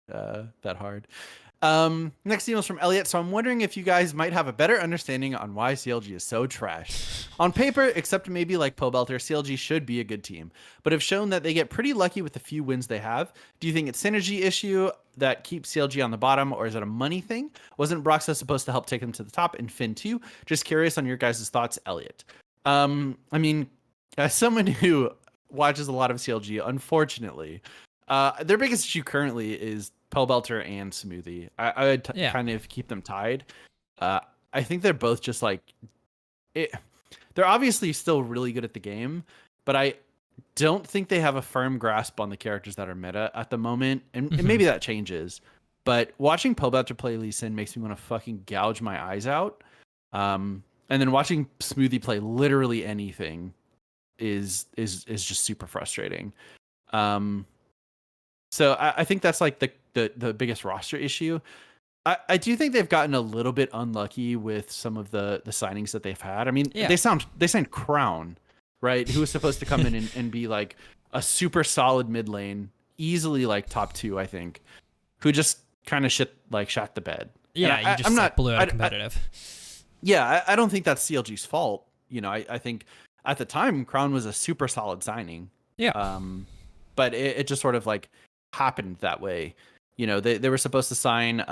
that hard. Next email is from Elliot. So I'm wondering if you guys might have a better understanding on why CLG is so trash. On paper, except maybe like Pobelter, CLG should be a good team, but have shown that they get pretty lucky with the few wins they have. Do you think it's synergy issue that keeps CLG on the bottom, or is it a money thing? Wasn't Broxah supposed to help take them to the top in Fin 2? Just curious on your guys' thoughts, Elliot. I mean, as someone who watches a lot of CLG, unfortunately, their biggest issue currently is Pelbelter and Smoothie. I would kind of keep them tied. I think they're both just like it. They're obviously still really good at the game, but I don't think they have a firm grasp on the characters that are meta at the moment, and maybe that changes. But watching Pelbelter play Lee Sin makes me want to fucking gouge my eyes out. And then watching Smoothie play literally anything is just super frustrating. So I think that's like the biggest roster issue. I do think they've gotten a little bit unlucky with some of the signings that they've had. I mean, they signed Crown, right? Who was supposed to come in and be like a super solid mid lane, easily like top 2, I think, who just kind of shot the bed. Yeah, you just like blew out competitive. I don't think that's CLG's fault. You know, I think at the time Crown was a super solid signing. Yeah. But it just sort of like happened that way. You know, they were supposed to sign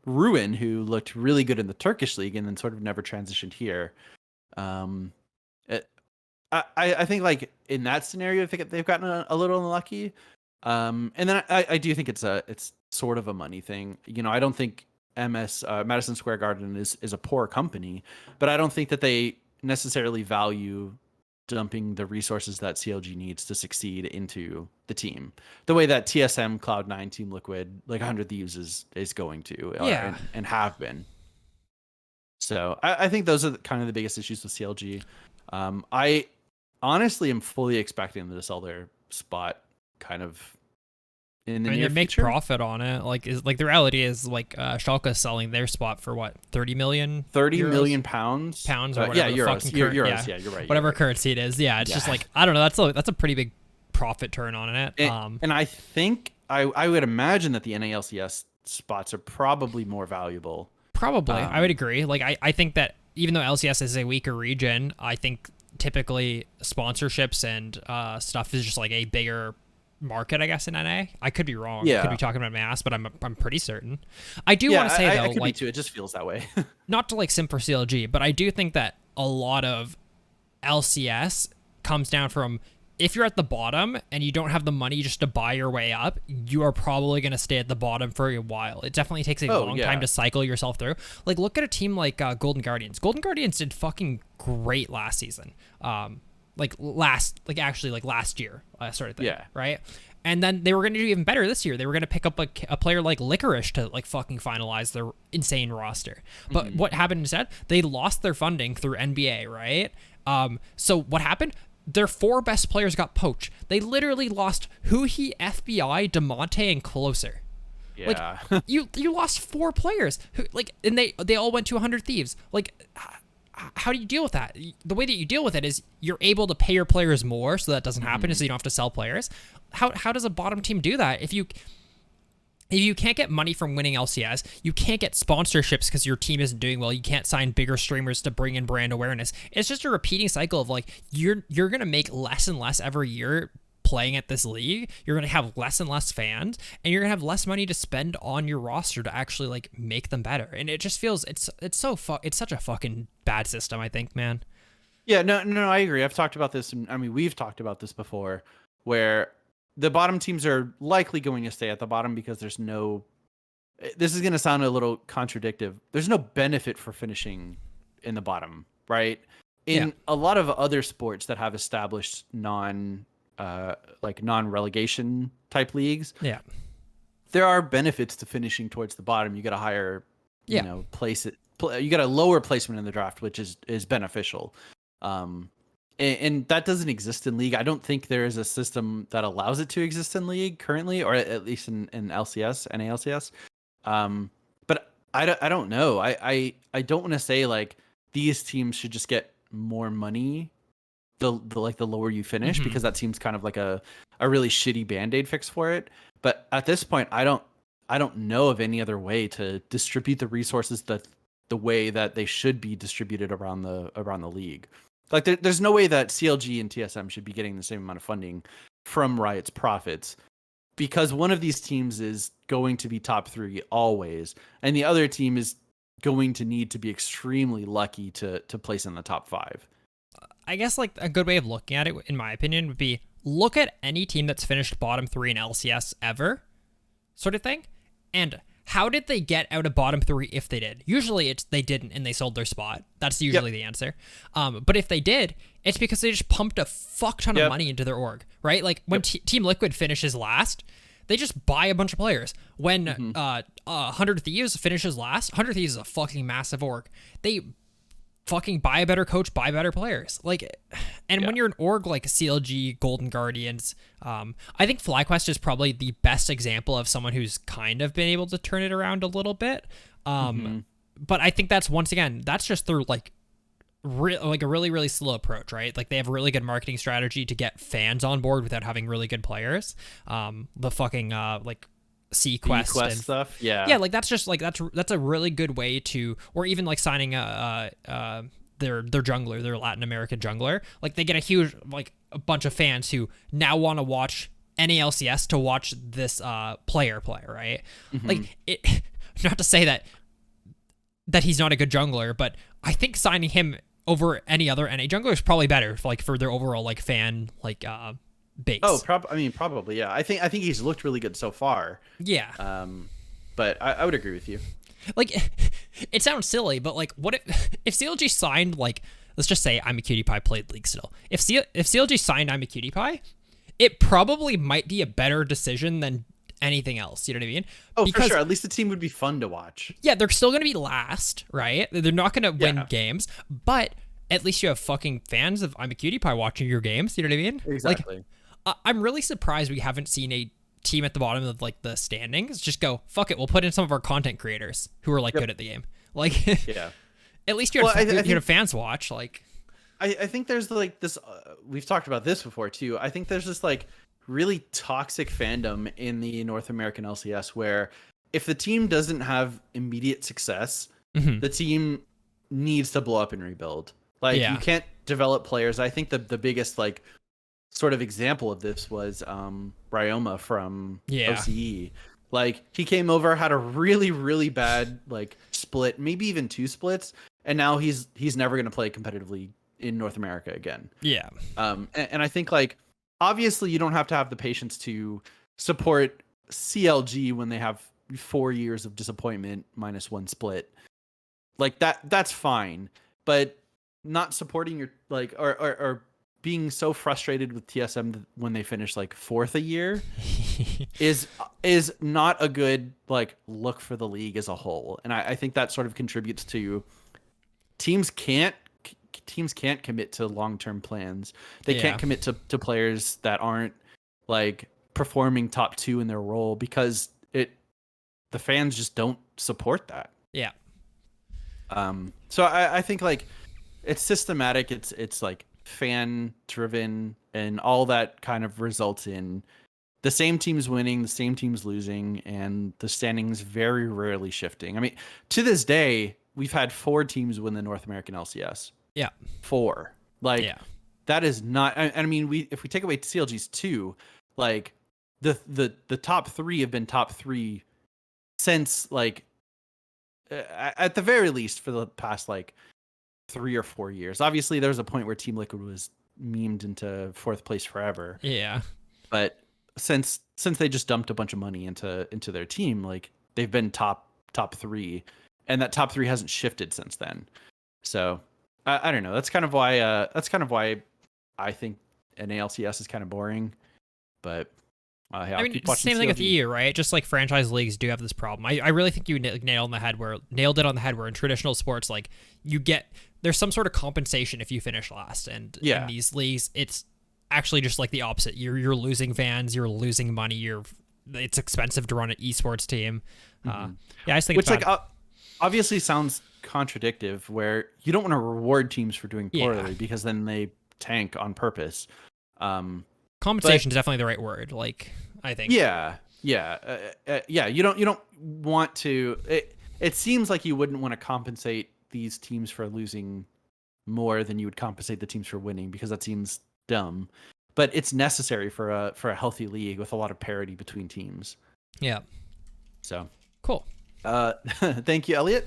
Ruin, who looked really good in the Turkish league and then sort of never transitioned here. I think like in that scenario, I think they've gotten a little unlucky. And then I do think it's sort of a money thing. You know, I don't think Madison Square Garden is a poor company, but I don't think that they necessarily value dumping the resources that CLG needs to succeed into the team the way that TSM, Cloud9, Team Liquid, like 100 Thieves is going to, and have been. So I think those are kind of the biggest issues with CLG. I honestly am fully expecting them to sell their spot kind of in the near they make future. Profit on it. Like the reality is like Schalke selling their spot for what, 30 million? 30 million pounds or whatever. Euros. Euros. Yeah, you're right. Whatever currency it is. Yeah, it's just like, I don't know. That's a pretty big profit turn on it. And I think I would imagine that the NALCS spots are probably more valuable. Probably, I would agree. Like I think that even though LCS is a weaker region, I think typically sponsorships and stuff is just like a bigger market, I guess, in NA. I could be wrong. I could be talking about mass, but I'm pretty certain. I do want to say though, I could like, be too. It just feels that way. not to like simp for CLG, but I do think that a lot of LCS comes down from, if you're at the bottom and you don't have the money just to buy your way up, you are probably going to stay at the bottom for a while. It definitely takes a long time to cycle yourself through. Like, look at a team like Golden Guardians. Golden Guardians did fucking great last season. Last year, sort of thing. Yeah. Right. And then they were going to do even better this year. They were going to pick up a player like Licorice to like fucking finalize their insane roster. But what happened instead? They lost their funding through NBA, right? So what happened? Their 4 best players got poached. They literally lost Huhi, FBI, DeMonte, and Closer. Yeah. Like, you lost 4 players. And they all went to 100 Thieves. Like, how do you deal with that? The way that you deal with it is you're able to pay your players more so that doesn't happen, so you don't have to sell players. How does a bottom team do that? If you can't get money from winning LCS, you can't get sponsorships because your team isn't doing well, you can't sign bigger streamers to bring in brand awareness. It's just a repeating cycle of like, you're going to make less and less every year playing at this league. You're going to have less and less fans, and you're going to have less money to spend on your roster to actually like make them better. And it just feels, it's such a fucking bad system, I think, man. Yeah, no, I agree. I've talked about this, and I mean, we've talked about this before, where the bottom teams are likely going to stay at the bottom because this is going to sound a little contradictive. There's no benefit for finishing in the bottom, right? In a lot of other sports that have established non-relegation type leagues, there are benefits to finishing towards the bottom. You get a higher, you get a lower placement in the draft, which is beneficial. And that doesn't exist in League. I don't think there is a system that allows it to exist in League currently, or at least in LCS, NALCS. But I don't know. I don't want to say like these teams should just get more money the lower you finish, because that seems kind of like a really shitty Band-Aid fix for it. But at this point, I don't I don't know of any other way to distribute the resources that the way that they should be distributed around the league. Like there's no way that CLG and TSM should be getting the same amount of funding from Riot's profits, because one of these teams is going to be top 3 always, and the other team is going to need to be extremely lucky to place in the top 5. I guess like a good way of looking at it, in my opinion, would be look at any team that's finished bottom 3 in LCS ever, sort of thing, and how did they get out of bottom 3 if they did? Usually it's they didn't and they sold their spot. That's usually the answer. But if they did, it's because they just pumped a fuck ton of money into their org, right? Like when Team Liquid finishes last, they just buy a bunch of players. When 100 Thieves finishes last, 100 Thieves is a fucking massive org. They fucking buy a better coach, buy better players. Like, and when you're an org like CLG, Golden Guardians, I think FlyQuest is probably the best example of someone who's kind of been able to turn it around a little bit. But I think that's, once again, that's just through like a really, really slow approach, right? Like they have a really good marketing strategy to get fans on board without having really good players. The fucking like Quest and stuff, like that's just like that's a really good way to, or even like signing their jungler, their Latin American jungler. Like they get a huge, like a bunch of fans who now want to watch NALCS to watch this player play, right? Like it, not to say that he's not a good jungler, but I think signing him over any other NA jungler is probably better, like for their overall like fan like base. Oh, probably, yeah. I think he's looked really good so far. Yeah. But I would agree with you. Like, it sounds silly, but like, what if CLG signed, like, let's just say I'm a Cutie Pie played League still. If CLG signed I'm a Cutie Pie, it probably might be a better decision than anything else. You know what I mean? Oh, because, for sure. At least the team would be fun to watch. Yeah, they're still going to be last, right? They're not going to win games, but at least you have fucking fans of I'm a Cutie Pie watching your games. You know what I mean? Exactly. Like, I'm really surprised we haven't seen a team at the bottom of like the standings just go, fuck it, we'll put in some of our content creators who are like good at the game. Like, at least you have fans watch. Like, I think there's like this. We've talked about this before too. I think there's this like really toxic fandom in the North American LCS where if the team doesn't have immediate success, the team needs to blow up and rebuild. Like you can't develop players. I think the biggest like sort of example of this was Ryoma from OCE. Like he came over, had a really, really bad like split, maybe even 2 splits, and now he's never going to play competitively in North America again. Yeah. And I think like obviously you don't have to have the patience to support CLG when they have 4 years of disappointment minus 1 split. Like that's fine, but not supporting your like or being so frustrated with TSM when they finish like 4th a year is not a good like look for the league as a whole. And I think that sort of contributes to teams can't commit to long-term plans. They can't commit to players that aren't like performing top 2 in their role because the fans just don't support that. Yeah. So I think like it's systematic. It's like fan driven, and all that kind of results in the same teams winning, the same teams losing, and the standings very rarely shifting. I mean, to this day, we've had 4 teams win the North American LCS. Yeah. 4. Like that is not, I mean, if we take away CLG's 2, like the top 3 have been top 3 since like at the very least for the past like 3 or 4 years. Obviously, there was a point where Team Liquid was memed into 4th place forever. Yeah. But since they just dumped a bunch of money into their team, like they've been top 3, and that top 3 hasn't shifted since then. So I don't know. That's kind of why I think NALCS is kind of boring. But I mean, same thing with EU, right? Just like franchise leagues do have this problem. I really think you nailed it on the head where in traditional sports, like there's some sort of compensation if you finish last, and in these leagues, it's actually just like the opposite. You're losing fans, you're losing money, it's expensive to run an esports team. I just think which like obviously sounds contradictive, where you don't want to reward teams for doing poorly because then they tank on purpose. Compensation is definitely the right word. Like, I think. Yeah. Yeah, yeah. You don't want to. It seems like you wouldn't want to compensate these teams for losing more than you would compensate the teams for winning, because that seems dumb. But it's necessary for a healthy league with a lot of parity between teams. Yeah. So, Cool. thank you, Elliot.